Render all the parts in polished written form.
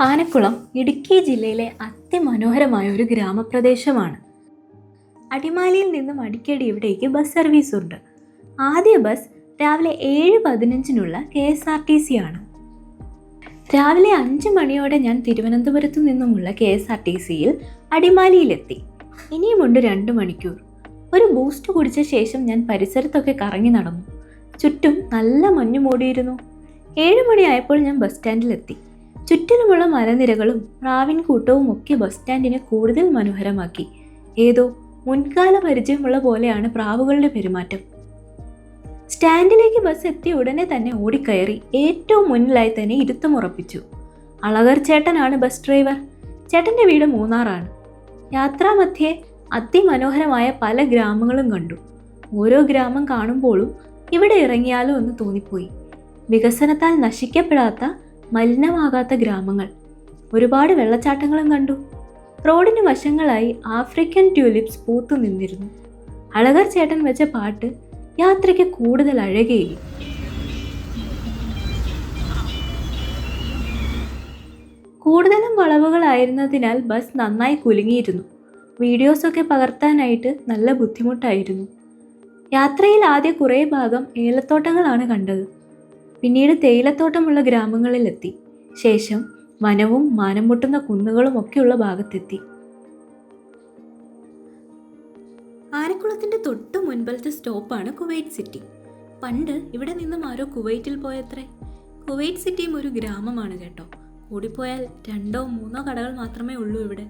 ആനക്കുളം ഇടുക്കി ജില്ലയിലെ അതിമനോഹരമായ ഒരു ഗ്രാമപ്രദേശമാണ്. അടിമാലിയിൽ നിന്നും അടിക്കടി ഇവിടേക്ക് ബസ് സർവീസ് ഉണ്ട്. ആദ്യ ബസ് രാവിലെ 7:15 KSRTC ആണ്. രാവിലെ 5 മണിയോടെ ഞാൻ തിരുവനന്തപുരത്തു നിന്നുമുള്ള KSRTCയിൽ അടിമാലിയിലെത്തി. ഇനിയുമുണ്ട് 2 മണിക്കൂർ. ഒരു ബൂസ്റ്റ് കുടിച്ച ശേഷം ഞാൻ പരിസരത്തൊക്കെ കറങ്ങി നടന്നു. ചുറ്റും നല്ല മഞ്ഞു മൂടിയിരുന്നു. 7 മണിയായപ്പോൾ ഞാൻ ബസ് സ്റ്റാൻഡിലെത്തി. ചുറ്റിലുമുള്ള മലനിരകളും പ്രാവിൻ കൂട്ടവും ഒക്കെ ബസ് സ്റ്റാൻഡിനെ കൂടുതൽ മനോഹരമാക്കി. ഏതോ മുൻകാല പരിചയമുള്ള പോലെയാണ് പ്രാവുകളുടെ പെരുമാറ്റം. സ്റ്റാൻഡിലേക്ക് ബസ് എത്തിയ ഉടനെ തന്നെ ഓടിക്കയറി ഏറ്റവും മുന്നിലായി തന്നെ ഇരുത്തമുറപ്പിച്ചു. അളകർ ചേട്ടനാണ് ബസ് ഡ്രൈവർ. ചേട്ടൻ്റെ വീട് മൂന്നാറാണ്. യാത്രാമധ്യേ അതിമനോഹരമായ പല ഗ്രാമങ്ങളും കണ്ടു. ഓരോ ഗ്രാമം കാണുമ്പോഴും ഇവിടെ ഇറങ്ങിയാലോ എന്ന് തോന്നിപ്പോയി. വികസനത്താൽ നശിക്കപ്പെടാത്ത മലിനമാകാത്ത ഗ്രാമങ്ങൾ. ഒരുപാട് വെള്ളച്ചാട്ടങ്ങളും കണ്ടു. റോഡിന് വശങ്ങളായി ആഫ്രിക്കൻ ട്യൂലിപ്സ് പൂത്തു നിന്നിരുന്നു. അളകർ ചേട്ടൻ വെച്ച പാട്ട് യാത്രയ്ക്ക് കൂടുതൽ അഴകേകി. കൂടുതലും വളവുകളായിരുന്നതിനാൽ ബസ് നന്നായി കുലുങ്ങിയിരുന്നു. വീഡിയോസൊക്കെ പകർത്താനായിട്ട് നല്ല ബുദ്ധിമുട്ടായിരുന്നു. യാത്രയിൽ ആദ്യ കുറേ ഭാഗം ഏലത്തോട്ടങ്ങളാണ് കണ്ടത്. പിന്നീട് തേയിലത്തോട്ടമുള്ള ഗ്രാമങ്ങളിലെത്തി. ശേഷം വനവും മാനം മുട്ടുന്ന കുന്നുകളും ഒക്കെയുള്ള ഭാഗത്തെത്തി. ആനക്കുളത്തിന്റെ തൊട്ട് മുൻപിലത്തെ സ്റ്റോപ്പാണ് കുവൈറ്റ് സിറ്റി. പണ്ട് ഇവിടെ നിന്നും ആരോ കുവൈറ്റിൽ പോയത്രേ. കുവൈറ്റ് സിറ്റിയും ഒരു ഗ്രാമമാണ് കേട്ടോ. കൂടിപ്പോയാൽ 2-3 കടകൾ മാത്രമേ ഉള്ളൂ ഇവിടെ.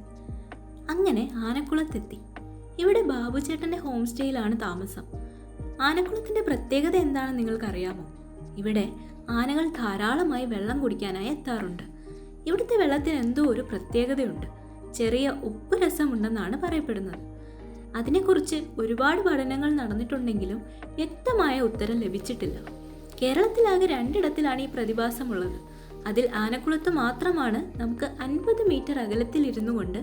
അങ്ങനെ ആനക്കുളത്തെത്തി. ഇവിടെ ബാബുചേട്ടൻ്റെ ഹോം സ്റ്റേയിലാണ് താമസം. ആനക്കുളത്തിന്റെ പ്രത്യേകത എന്താണെന്ന് നിങ്ങൾക്കറിയാമോ? ഇവിടെ ആനകൾ ധാരാളമായി വെള്ളം കുടിക്കാനായി എത്താറുണ്ട്. ഇവിടുത്തെ വെള്ളത്തിന് എന്തോ ഒരു പ്രത്യേകതയുണ്ട്. ചെറിയ ഉപ്പ് രസമുണ്ടെന്നാണ് പറയപ്പെടുന്നത്. അതിനെക്കുറിച്ച് ഒരുപാട് പഠനങ്ങൾ നടന്നിട്ടുണ്ടെങ്കിലും വ്യക്തമായ ഉത്തരം ലഭിച്ചിട്ടില്ല. കേരളത്തിലാകെ 2 ഇടത്തിലാണ് ഈ പ്രതിഭാസമുള്ളത്. അതിൽ ആനക്കുളത്ത് മാത്രമാണ് നമുക്ക് 50 മീറ്റർ അകലത്തിൽ ഇരുന്നു കൊണ്ട്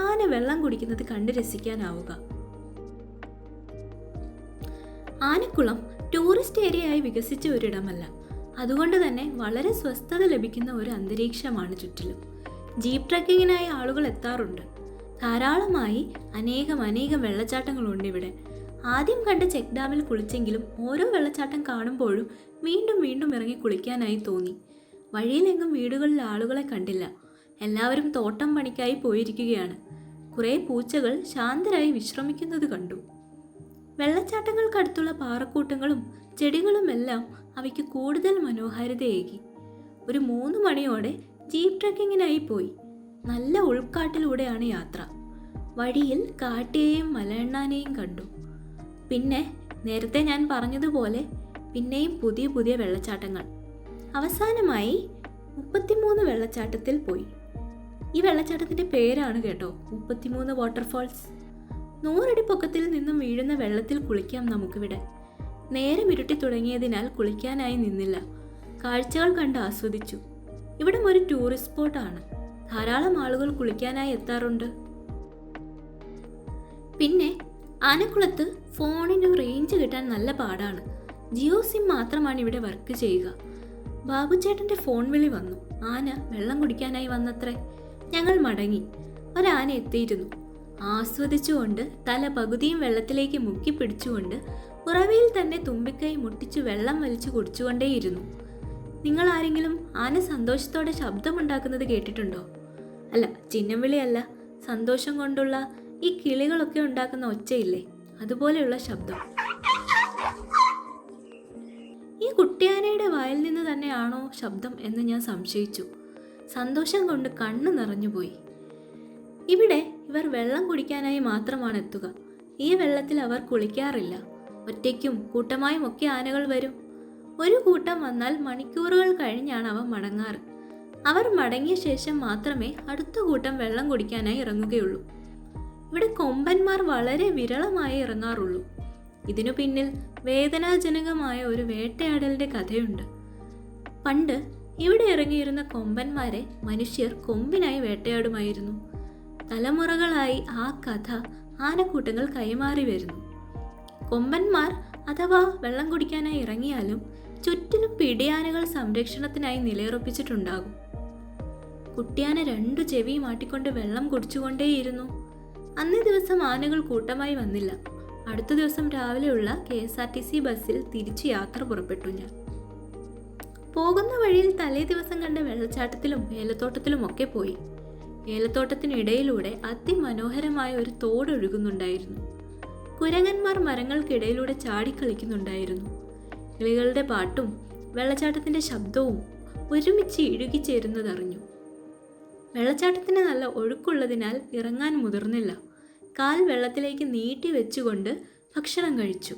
ആന വെള്ളം കുടിക്കുന്നത് കണ്ട് രസിക്കാനാവുക. ആനക്കുളം ടൂറിസ്റ്റ് ഏരിയയായി വികസിച്ച ഒരിടമല്ല. അതുകൊണ്ട് തന്നെ വളരെ സ്വസ്ഥത ലഭിക്കുന്ന ഒരു അന്തരീക്ഷമാണ് ചുറ്റിലും. ജീപ്പ് ട്രക്കിങ്ങിനായി ആളുകൾ എത്താറുണ്ട്. ധാരാളമായി അനേകം വെള്ളച്ചാട്ടങ്ങളുണ്ട് ഇവിടെ. ആദ്യം കണ്ട ചെക്ക് ഡാമിൽ കുളിച്ചെങ്കിലും ഓരോ വെള്ളച്ചാട്ടം കാണുമ്പോഴും വീണ്ടും ഇറങ്ങി കുളിക്കാനായി തോന്നി. വഴിയിലെങ്ങും വീടുകളിൽ ആളുകളെ കണ്ടില്ല. എല്ലാവരും തോട്ടം പണിക്കായി പോയിരിക്കുകയാണ്. കുറേ പൂച്ചകൾ ശാന്തരായി വിശ്രമിക്കുന്നത് കണ്ടു. വെള്ളച്ചാട്ടങ്ങൾക്കടുത്തുള്ള പാറക്കൂട്ടങ്ങളും ചെടികളുമെല്ലാം അവയ്ക്ക് കൂടുതൽ മനോഹാരിതയേകി. ഒരു 3 മണിയോടെ ജീപ്പ് ട്രക്കിങ്ങിനായി പോയി. നല്ല ഉൾക്കാട്ടിലൂടെയാണ് യാത്ര. വഴിയിൽ കാട്ടിയെയും മലയണ്ണാനെയും കണ്ടു. പിന്നെ നേരത്തെ ഞാൻ പറഞ്ഞതുപോലെ പിന്നെയും പുതിയ വെള്ളച്ചാട്ടങ്ങൾ. അവസാനമായി 33 വെള്ളച്ചാട്ടത്തിൽ പോയി. ഈ വെള്ളച്ചാട്ടത്തിൻ്റെ പേരാണ് കേട്ടോ 33 വാട്ടർഫാൾസ്. 100 അടി പൊക്കത്തിൽ നിന്നും വീഴുന്ന വെള്ളത്തിൽ കുളിക്കാം നമുക്കിവിടെ. നേരം ഇരുട്ടി തുടങ്ങിയതിനാൽ കുളിക്കാനായി നിന്നില്ല. കാഴ്ചകൾ കണ്ട് ആസ്വദിച്ചു. ഇവിടം ഒരു ടൂറിസ്റ്റ് സ്പോട്ടാണ്. ധാരാളം ആളുകൾ കുളിക്കാനായി എത്താറുണ്ട്. പിന്നെ ആനക്കുളത്ത് ഫോണിന് റേഞ്ച് കിട്ടാൻ നല്ല പാടാണ്. ജിയോ സിം മാത്രമാണ് ഇവിടെ വർക്ക് ചെയ്യുക. ബാബുചേട്ടൻ്റെ ഫോൺ വിളി വന്നു. ആന വെള്ളം കുടിക്കാനായി വന്നത്രേ. ഞങ്ങൾ മടങ്ങി. ഒരാന എത്തിയിരുന്നു. ആസ്വദിച്ചുകൊണ്ട് തല പകുതിയും വെള്ളത്തിലേക്ക് മുക്കി പിടിച്ചുകൊണ്ട് ഉറവയിൽ തന്നെ തുമ്പിക്കൈ മുട്ടിച്ചു വെള്ളം വലിച്ചു കുടിച്ചുകൊണ്ടേയിരുന്നു. നിങ്ങൾ ആരെങ്കിലും ആന സന്തോഷത്തോടെ ശബ്ദമുണ്ടാക്കുന്നത് കേട്ടിട്ടുണ്ടോ? അല്ല, ചിഹ്നം വിളിയല്ല, സന്തോഷം കൊണ്ടുള്ള ഈ കിളികളൊക്കെ ഉണ്ടാക്കുന്ന ഒച്ചയില്ലേ, അതുപോലെയുള്ള ശബ്ദം. ഈ കുട്ടിയാനയുടെ വായിൽ നിന്ന് തന്നെയാണോ ശബ്ദം എന്ന് ഞാൻ സംശയിച്ചു. സന്തോഷം കൊണ്ട് കണ്ണ് നിറഞ്ഞുപോയി. ഇവിടെ ഇവർ വെള്ളം കുടിക്കാനായി മാത്രമാണ് എത്തുക. ഈ വെള്ളത്തിൽ അവർ കുളിക്കാറില്ല. ഒറ്റയ്ക്കും കൂട്ടമായും ഒക്കെ ആനകൾ വരും. ഒരു കൂട്ടം വന്നാൽ മണിക്കൂറുകൾ കഴിഞ്ഞാണ് അവ മടങ്ങാറ്. അവർ മടങ്ങിയ ശേഷം മാത്രമേ അടുത്ത കൂട്ടം വെള്ളം കുടിക്കാനായി ഇറങ്ങുകയുള്ളൂ. ഇവിടെ കൊമ്പന്മാർ വളരെ വിരളമായി ഇറങ്ങാറുള്ളൂ. ഇതിനു പിന്നിൽ വേദനാജനകമായ ഒരു വേട്ടയാടലിന്റെ കഥയുണ്ട്. പണ്ട് ഇവിടെ ഇറങ്ങിയിരുന്ന കൊമ്പന്മാരെ മനുഷ്യർ കൊമ്പിനായി വേട്ടയാടുമായിരുന്നു. തലമുറകളായി ആ കഥ ആനക്കൂട്ടങ്ങൾ കൈമാറി വരുന്നു. കൊമ്പന്മാർ അഥവാ വെള്ളം കുടിക്കാനായി ഇറങ്ങിയാലും ചുറ്റിലും പിടിയാനകൾ സംരക്ഷണത്തിനായി നിലയുറപ്പിച്ചിട്ടുണ്ടാകും. കുട്ടിയാന 2 ചെവിയും ആട്ടിക്കൊണ്ട് വെള്ളം കുടിച്ചുകൊണ്ടേയിരുന്നു. അന്നേ ദിവസം ആനകൾ കൂട്ടമായി വന്നില്ല. അടുത്ത ദിവസം രാവിലെയുള്ള KSRTC ബസ്സിൽ തിരിച്ച് യാത്ര പുറപ്പെട്ടു ഞാൻ. പോകുന്ന വഴിയിൽ തലേ ദിവസം കണ്ട വെള്ളച്ചാട്ടത്തിലും ഏലത്തോട്ടത്തിലുമൊക്കെ പോയി. ഏലത്തോട്ടത്തിനിടയിലൂടെ അതിമനോഹരമായ ഒരു തോടൊഴുകുന്നുണ്ടായിരുന്നു. കുരങ്ങന്മാർ മരങ്ങൾക്കിടയിലൂടെ ചാടിക്കളിക്കുന്നുണ്ടായിരുന്നു. കിളികളുടെ പാട്ടും വെള്ളച്ചാട്ടത്തിൻ്റെ ശബ്ദവും ഒരുമിച്ച് ഇഴുകിച്ചേരുന്നതറിഞ്ഞു. വെള്ളച്ചാട്ടത്തിന് നല്ല ഒഴുക്കുള്ളതിനാൽ ഇറങ്ങാൻ മുതിർന്നില്ല. കാൽ വെള്ളത്തിലേക്ക് നീട്ടി വെച്ചുകൊണ്ട് ഭക്ഷണം കഴിച്ചു.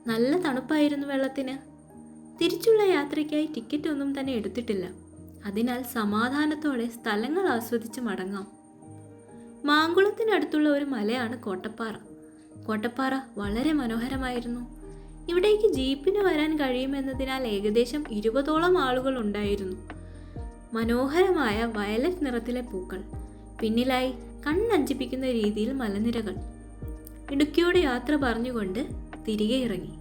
നല്ല തണുപ്പായിരുന്നു വെള്ളത്തിന്. തിരിച്ചുള്ള യാത്രയ്ക്കായി ടിക്കറ്റ് ഒന്നും തന്നെ എടുത്തിട്ടില്ല. അതിനാൽ സമാധാനത്തോടെ സ്ഥലങ്ങൾ ആസ്വദിച്ച് മടങ്ങാം. മാങ്കുളത്തിനടുത്തുള്ള ഒരു മലയാണ് കോട്ടപ്പാറ. കോട്ടപ്പാറ വളരെ മനോഹരമായിരുന്നു. ഇവിടേക്ക് ജീപ്പിന് വരാൻ കഴിയുമെന്നതിനാൽ ഏകദേശം 20ഓളം ആളുകൾ ഉണ്ടായിരുന്നു. മനോഹരമായ വയലറ്റ് നിറത്തിലെ പൂക്കൾ, പിന്നിലായി കണ്ണഞ്ചിപ്പിക്കുന്ന രീതിയിൽ മലനിരകൾ. ഇടുക്കിയോട് യാത്ര പറഞ്ഞുകൊണ്ട് തിരികെ ഇറങ്ങി.